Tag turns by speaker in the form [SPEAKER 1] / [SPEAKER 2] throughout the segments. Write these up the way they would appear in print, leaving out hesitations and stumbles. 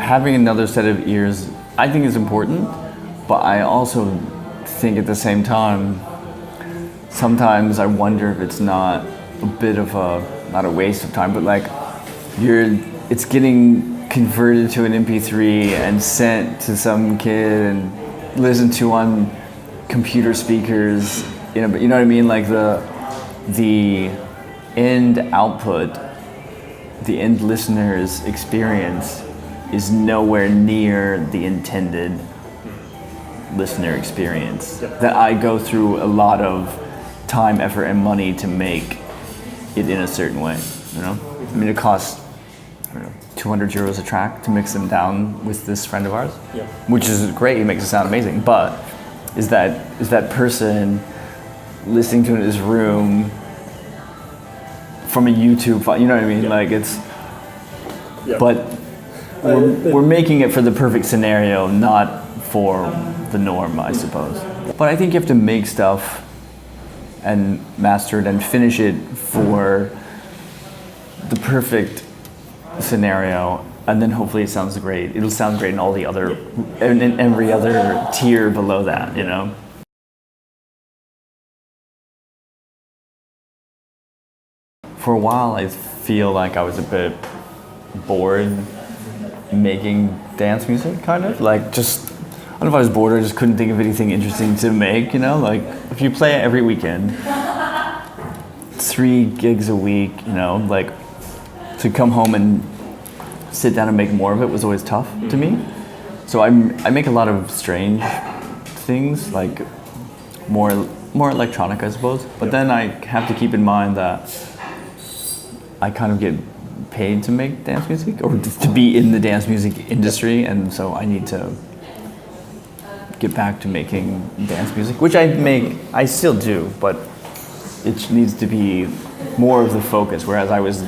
[SPEAKER 1] having another set of ears, I think is important, but I also think at the same time, sometimes I wonder if it's not a bit of not a waste of time, but like it's getting converted to an MP3 and sent to some kid and listened to on computer speakers, but you know what I mean? Like the end output, the end listener's experience is nowhere near the intended listener experience. That I go through a lot of time, effort, and money to make it in a certain way, I mean, it costs, 200 euros a track to mix them down with this friend of ours, which is great, he makes it sound amazing, but is that person listening to it in his room from a YouTube file, you know what I mean? Like it's, but we're making it for the perfect scenario, not for the norm, I suppose. But I think you have to make stuff and master it and finish it for the perfect scenario, and then hopefully it sounds great. It'll sound great in all the other, in every other tier below that, For a while, I feel like I was a bit bored making dance music, kind of. Like just, I don't know if I was bored or just couldn't think of anything interesting to make, Like if you play it every weekend, 3 gigs a week, like to come home and sit down and make more of it was always tough to me. So I make a lot of strange things, like more electronic, I suppose. But then I have to keep in mind that I kind of get paid to make dance music, or to be in the dance music industry, and so I need to get back to making dance music, which I still do, but it needs to be more of the focus, whereas I was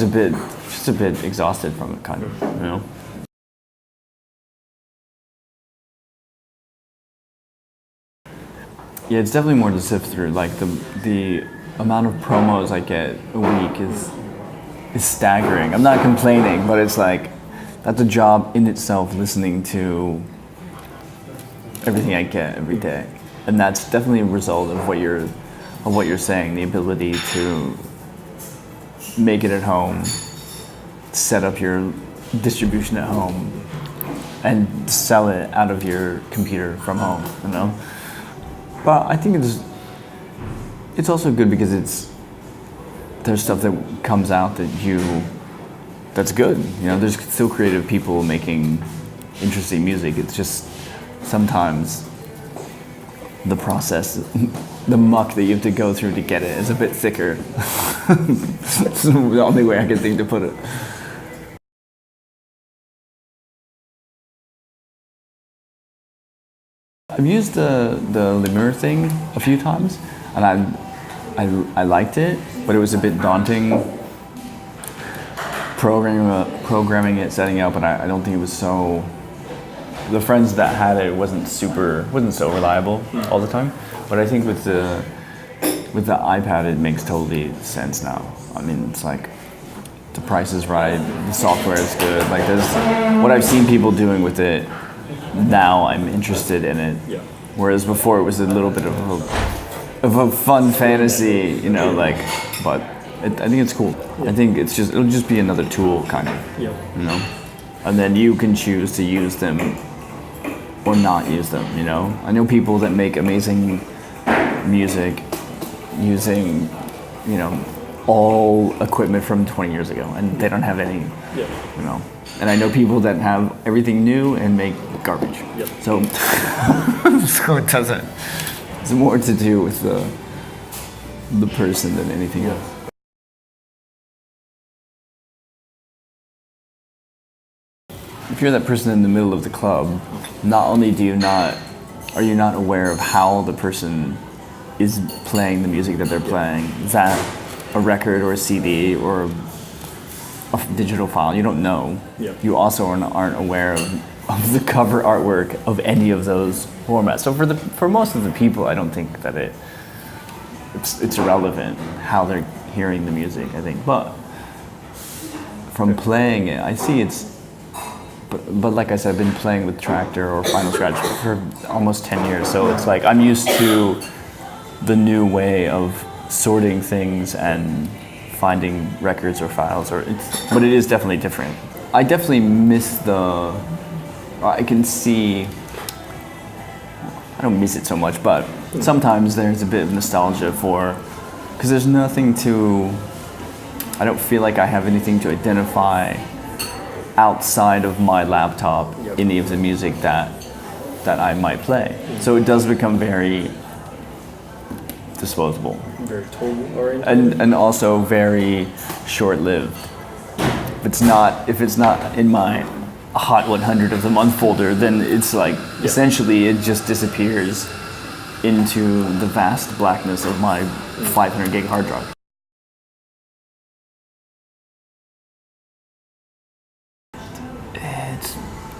[SPEAKER 1] a bit exhausted from it, kind of, Yeah, it's definitely more to sift through. Like the amount of promos I get a week is staggering. I'm not complaining, but it's like that's a job in itself, listening to everything I get every day, and that's definitely a result of what you're saying. The ability to make it at home, set up your distribution at home, and sell it out of your computer from home. But I think it's also good because there's stuff that comes out that's good. There's still creative people making interesting music. It's just sometimes the process, the muck that you have to go through to get it is a bit thicker. It's the only way I can think to put it. I've used the Lemur thing a few times, and I liked it, but it was a bit daunting programming it, setting it up, and I don't think it was so. The friends that had it wasn't so reliable all the time, but I think with the iPad it makes totally sense now. I mean, it's like the price is right, the software is good. Like there's what I've seen people doing with it. Now I'm interested in it, whereas before it was a little bit of a fun fantasy, But I think it's cool. I think it'll just be another tool, kind of, And then you can choose to use them or not use them, I know people that make amazing music using, all equipment from 20 years ago, and they don't have any, And I know people that have everything new and make garbage. So it doesn't. It's more to do with the person than anything else. If you're that person in the middle of the club, not only are you not aware of how the person is playing the music that they're playing, is that a record or a CD or a digital file, you don't know. You also aren't aware of the cover artwork of any of those formats. So for most of the people, I don't think that it's irrelevant how they're hearing the music, I think. But from playing it, I see but like I said, I've been playing with Traktor or Final Scratch for almost 10 years, so it's like I'm used to the new way of sorting things and finding records or files, but it is definitely different. I definitely miss I can see, I don't miss it so much, but sometimes there's a bit of nostalgia because there's nothing I don't feel like I have anything to identify outside of my laptop, any of the music that I might play. So it does become very disposable.
[SPEAKER 2] Very total oriented.
[SPEAKER 1] And also very short-lived. If it's not in my Hot 100 of the month folder, then it's like essentially it just disappears into the vast blackness of my 500 gig hard drive.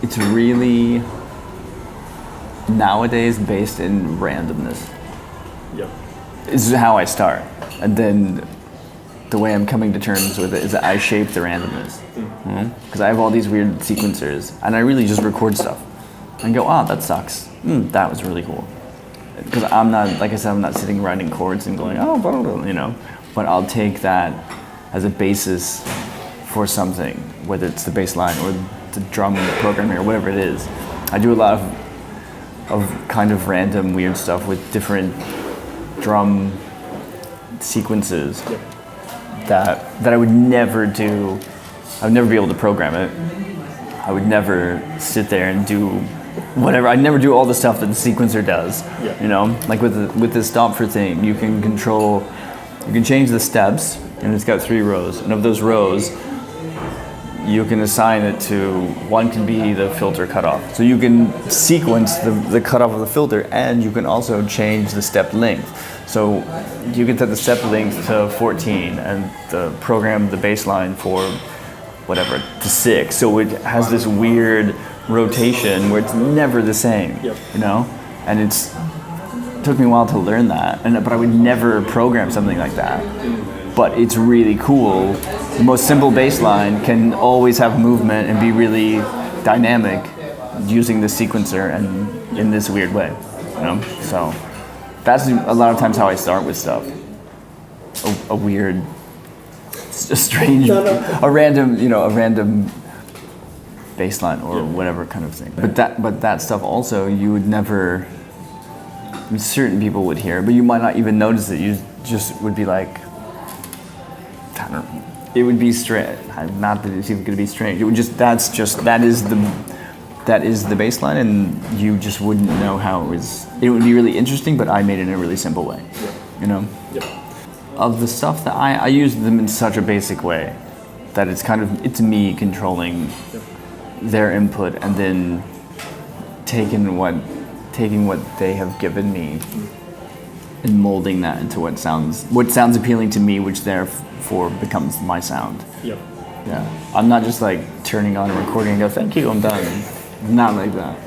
[SPEAKER 1] It's really nowadays based in randomness.
[SPEAKER 2] Yep.
[SPEAKER 1] This is how I start, and then the way I'm coming to terms with it is that I shape the randomness. Because I have all these weird sequencers, and I really just record stuff and go, that sucks. That was really cool. Because I'm not, like I said, I'm not sitting writing chords and going, blah, blah, blah, But I'll take that as a basis for something, whether it's the bass line or the drum programming or whatever it is. I do a lot of kind of random weird stuff with different drum sequences that I would never do. I would never be able to program it. I would never sit there and do whatever. I'd never do all the stuff that the sequencer does. Like with the stop for thing, you can change the steps, and it's got 3 rows, and of those rows, you can assign it to, one can be the filter cutoff. So you can sequence the cutoff of the filter, and you can also change the step length. So you can set the step length to 14 and program the bass line for whatever, to 6. So it has this weird rotation where it's never the same, And it took me a while to learn that, but I would never program something like that. But it's really cool. The most simple bass line can always have movement and be really dynamic using the sequencer and in this weird way, So that's a lot of times how I start with stuff. A weird, a strange, a random bass line or whatever kind of thing. But that stuff also, you would never, certain people would hear, but you might not even notice it. You just would be like, I don't know. It would be strange. Not that it's even going to be strange. It would that is the bass line, and you just wouldn't know how it was. It would be really interesting, but I made it in a really simple way. Of the stuff that I use them in such a basic way that it's me controlling their input and then taking what they have given me and molding that into what sounds appealing to me, which therefore becomes my sound. Yeah. I'm not just like turning on a recording and go, thank you, I'm done. Not like that.